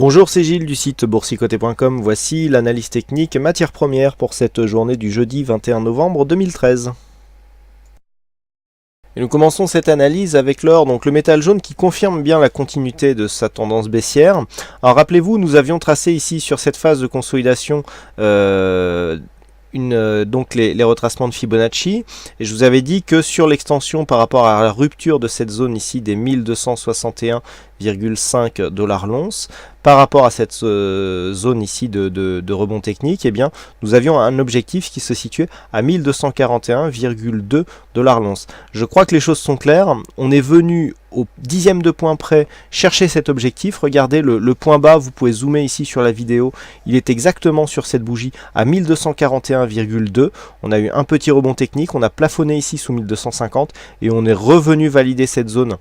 Bonjour, c'est Gilles du site boursicoté.com. Voici l'analyse technique matière première pour cette journée du jeudi 21 novembre 2013. Et nous commençons cette analyse avec l'or, donc le métal jaune qui confirme bien la continuité de sa tendance baissière. Alors rappelez-vous, nous avions tracé ici sur cette phase de consolidation donc les retracements de Fibonacci, et je vous avais dit que sur l'extension par rapport à la rupture de cette zone ici des 1261,5 $ l'once, par rapport à cette zone ici de rebond technique, eh bien, nous avions un objectif qui se situait à 1241,2 $ l'once. Je crois que les choses sont claires. On est venu au dixième de point près chercher cet objectif. Regardez le point bas, vous pouvez zoomer ici sur la vidéo, il est exactement sur cette bougie à 1241,2. On a eu un petit rebond technique, on a plafonné ici sous 1250 et on est revenu valider cette zone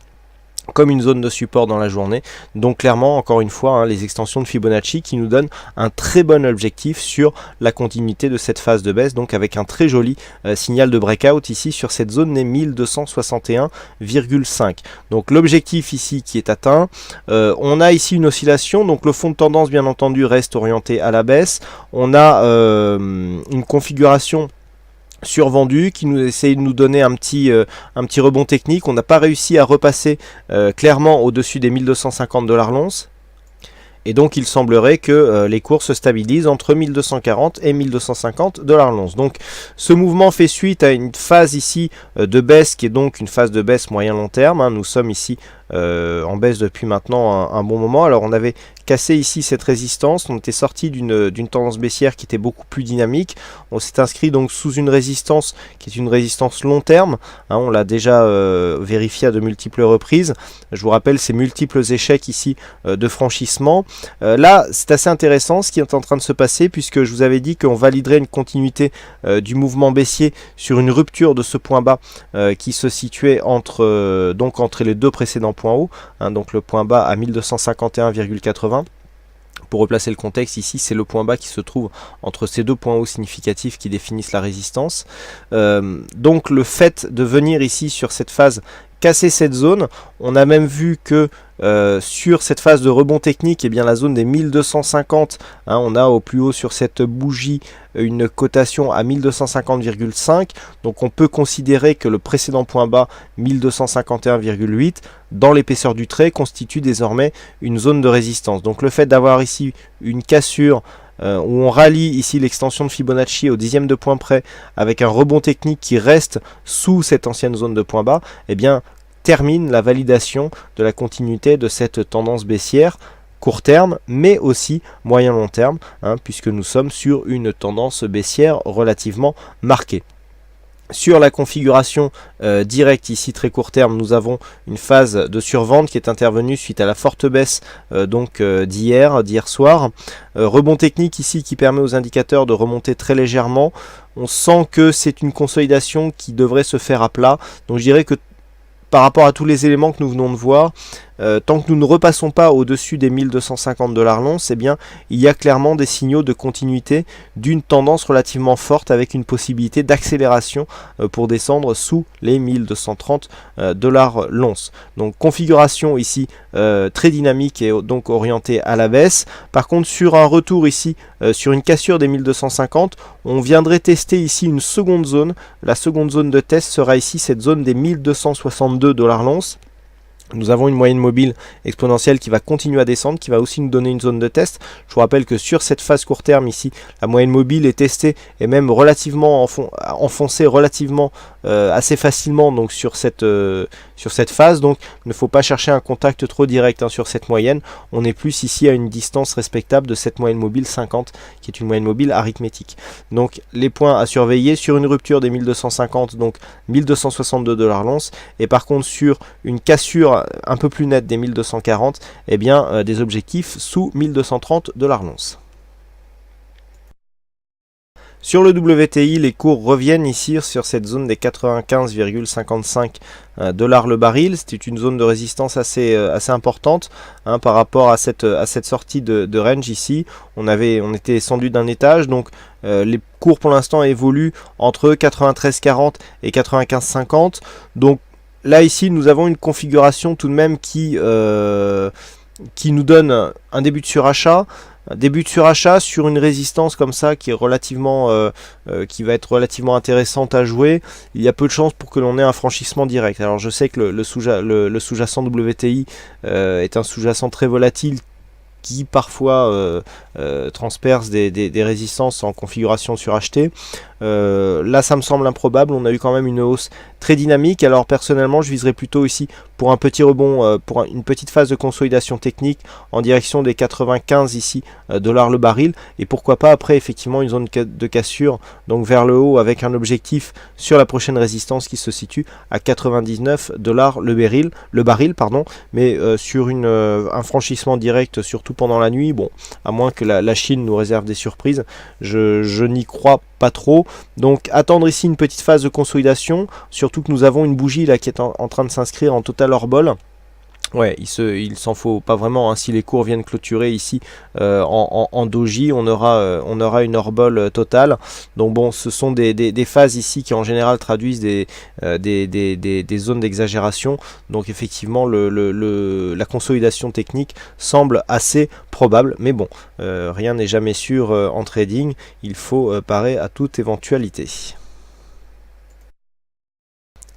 comme une zone de support dans la journée. Donc clairement, encore une fois, les extensions de Fibonacci qui nous donnent un très bon objectif sur la continuité de cette phase de baisse, donc avec un très joli signal de breakout ici sur cette zone des 1261,5. Donc l'objectif ici qui est atteint, on a ici une oscillation, donc le fond de tendance bien entendu reste orienté à la baisse. On a une configuration survendu qui nous essaye de nous donner un petit rebond technique. On n'a pas réussi à repasser clairement au-dessus des 1250 $ l'once. Et donc il semblerait que les cours se stabilisent entre 1240 et 1250 $ l'once. Donc ce mouvement fait suite à une phase ici de baisse qui est donc une phase de baisse moyen-long terme. Nous sommes ici en baisse depuis maintenant un bon moment. Alors on avait cassé ici cette résistance, on était sorti d'une tendance baissière qui était beaucoup plus dynamique. On s'est inscrit donc sous une résistance qui est une résistance long terme. On l'a déjà vérifié à de multiples reprises. Je vous rappelle ces multiples échecs ici de franchissement. Là c'est assez intéressant ce qui est en train de se passer, puisque je vous avais dit qu'on validerait une continuité du mouvement baissier sur une rupture de ce point bas qui se situait entre les deux précédents points hauts, donc le point bas à 1251,80. Pour replacer le contexte, ici c'est le point bas qui se trouve entre ces deux points hauts significatifs qui définissent la résistance. Donc le fait de venir ici sur cette phase casser cette zone, on a même vu que sur cette phase de rebond technique, bien la zone des 1250, on a au plus haut sur cette bougie une cotation à 1250,5. donc on peut considérer que le précédent point bas 1251,8 dans l'épaisseur du trait constitue désormais une zone de résistance. Donc le fait d'avoir ici une cassure où on rallie ici l'extension de Fibonacci au dixième de point près avec un rebond technique qui reste sous cette ancienne zone de point bas, termine la validation de la continuité de cette tendance baissière court terme, mais aussi moyen-long terme, puisque nous sommes sur une tendance baissière relativement marquée. Sur la configuration directe ici très court terme, nous avons une phase de survente qui est intervenue suite à la forte baisse d'hier soir. Rebond technique ici qui permet aux indicateurs de remonter très légèrement. On sent que c'est une consolidation qui devrait se faire à plat. Donc je dirais que par rapport à tous les éléments que nous venons de voir, tant que nous ne repassons pas au-dessus des 1250 $ l'once, il y a clairement des signaux de continuité d'une tendance relativement forte avec une possibilité d'accélération pour descendre sous les 1230 $ l'once. Donc configuration ici très dynamique et donc orientée à la baisse. Par contre sur un retour ici, sur une cassure des 1250, on viendrait tester ici une seconde zone. La seconde zone de test sera ici cette zone des 1262 $ l'once. Nous avons une moyenne mobile exponentielle qui va continuer à descendre, qui va aussi nous donner une zone de test. Je vous rappelle que sur cette phase court terme ici, la moyenne mobile est testée et même relativement enfoncée relativement assez facilement donc sur cette phase. Donc il ne faut pas chercher un contact trop direct sur cette moyenne. On est plus ici à une distance respectable de cette moyenne mobile 50 qui est une moyenne mobile arithmétique. Donc les points à surveiller sur une rupture des 1250, donc 1262 $ l'once, et par contre sur une cassure un peu plus nette des 1240, des objectifs sous 1230 $ l'once. Sur le WTI, les cours reviennent ici sur cette zone des 95,55 $ le baril. C'était une zone de résistance assez importante par rapport à cette sortie de range ici. On était descendu d'un étage, donc les cours pour l'instant évoluent entre 93,40 et 95,50. Donc là ici nous avons une configuration tout de même qui qui nous donne un début de surachat. Un début de surachat sur une résistance comme ça qui est relativement, qui va être relativement intéressante à jouer. Il y a peu de chances pour que l'on ait un franchissement direct. Alors je sais que le sous-jacent WTI est un sous-jacent très volatile qui parfois transperce des résistances en configuration surachetée. Là ça me semble improbable, on a eu quand même une hausse très dynamique. Alors personnellement je viserais plutôt ici pour un petit rebond, pour une petite phase de consolidation technique en direction des 95 ici dollars le baril, et pourquoi pas après effectivement une zone de cassure donc vers le haut avec un objectif sur la prochaine résistance qui se situe à 99 dollars le baril pardon, mais sur un franchissement direct surtout pendant la nuit, bon à moins que la Chine nous réserve des surprises, je n'y crois pas trop. Donc attendre ici une petite phase de consolidation, surtout que nous avons une bougie là qui est en train de s'inscrire en total hors-bol. Ouais, il s'en faut pas vraiment, hein. Si les cours viennent clôturer ici en doji, on aura une hors-bol totale. Donc bon, ce sont des phases ici qui en général traduisent des zones d'exagération. Donc effectivement, la consolidation technique semble assez probable. Mais bon, rien n'est jamais sûr en trading. Il faut parer à toute éventualité.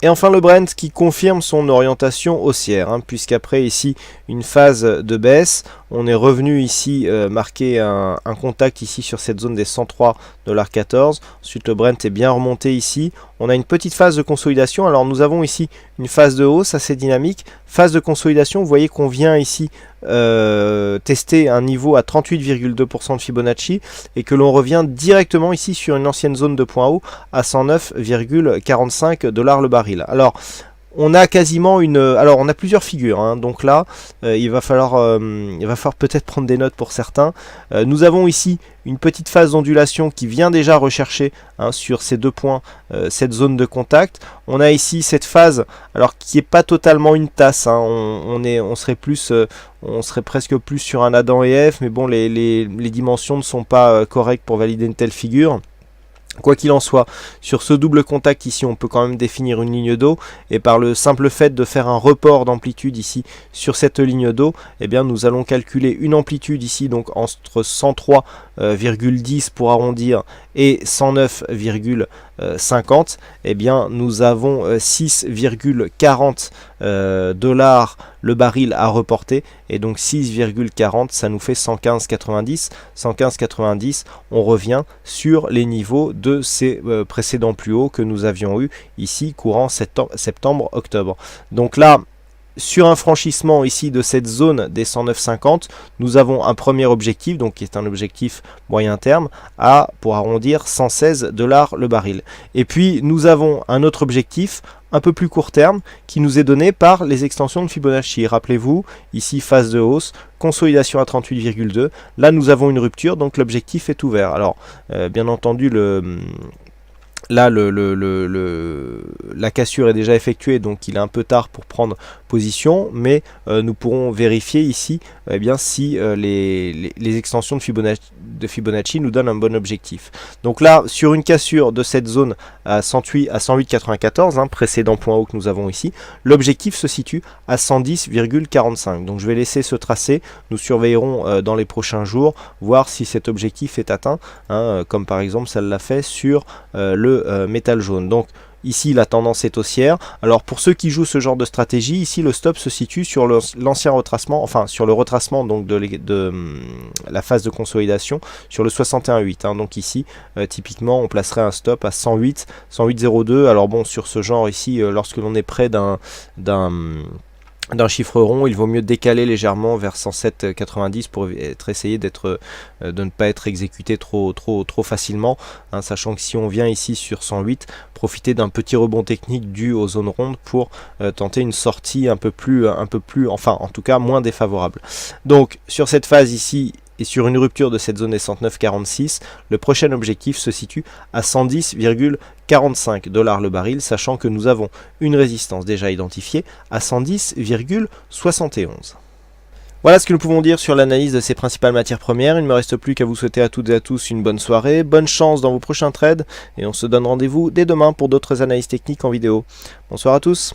Et enfin le Brent qui confirme son orientation haussière, hein, puisqu'après ici une phase de baisse, on est revenu ici marquer un contact ici sur cette zone des 103,14$. Ensuite le Brent est bien remonté ici. On a une petite phase de consolidation. Alors nous avons ici une phase de hausse assez dynamique. Phase de consolidation, vous voyez qu'on vient ici tester un niveau à 38,2% de Fibonacci et que l'on revient directement ici sur une ancienne zone de point haut à 109,45$ le baril. Alors on a quasiment alors on a plusieurs figures, hein. Donc là il va falloir peut-être prendre des notes pour certains. Nous avons ici une petite phase d'ondulation qui vient déjà rechercher, hein, sur ces deux points cette zone de contact. On a ici cette phase alors qui n'est pas totalement une tasse, hein. On serait presque plus sur un Adam et F, mais bon les dimensions ne sont pas correctes pour valider une telle figure. Quoi qu'il en soit, sur ce double contact ici, on peut quand même définir une ligne d'eau, et par le simple fait de faire un report d'amplitude ici sur cette ligne d'eau, eh bien nous allons calculer une amplitude ici donc entre 103,10 pour arrondir et 109,50. Eh bien nous avons 6,40 dollars le baril à reporter, et donc 6,40 ça nous fait 115,90. 115,90, on revient sur les niveaux de ces précédents plus hauts que nous avions eu ici courant septembre-octobre. Donc là, sur un franchissement ici de cette zone des 109,50, nous avons un premier objectif, donc qui est un objectif moyen terme, pour arrondir 116$ le baril. Et puis nous avons un autre objectif un peu plus court terme qui nous est donné par les extensions de Fibonacci. Rappelez-vous, ici phase de hausse, consolidation à 38,2. Là nous avons une rupture, donc l'objectif est ouvert. Alors bien entendu là, la cassure est déjà effectuée, donc il est un peu tard pour prendre position, mais nous pourrons vérifier ici eh bien, si les extensions de Fibonacci nous donnent un bon objectif. Donc là, sur une cassure de cette zone à 108,94, hein, précédent point haut que nous avons ici, l'objectif se situe à 110,45. Donc je vais laisser ce tracé, nous surveillerons dans les prochains jours, voir si cet objectif est atteint, hein, comme par exemple ça l'a fait sur le métal jaune. Donc ici la tendance est haussière. Alors pour ceux qui jouent ce genre de stratégie, ici le stop se situe sur l'ancien retracement, enfin sur le retracement donc de la phase de consolidation sur le 61,8, hein. Donc ici typiquement on placerait un stop à 108,02. Alors bon, sur ce genre ici, lorsque l'on est près d'un chiffre rond, il vaut mieux décaler légèrement vers 107,90 pour essayer de ne pas être exécuté trop facilement, hein, sachant que si on vient ici sur 108, profiter d'un petit rebond technique dû aux zones rondes pour tenter une sortie un peu plus, enfin en tout cas moins défavorable. Donc sur cette phase ici, et sur une rupture de cette zone des 109,46, le prochain objectif se situe à 110,45$ le baril, sachant que nous avons une résistance déjà identifiée à 110,71. Voilà ce que nous pouvons dire sur l'analyse de ces principales matières premières. Il ne me reste plus qu'à vous souhaiter à toutes et à tous une bonne soirée, bonne chance dans vos prochains trades, et on se donne rendez-vous dès demain pour d'autres analyses techniques en vidéo. Bonsoir à tous.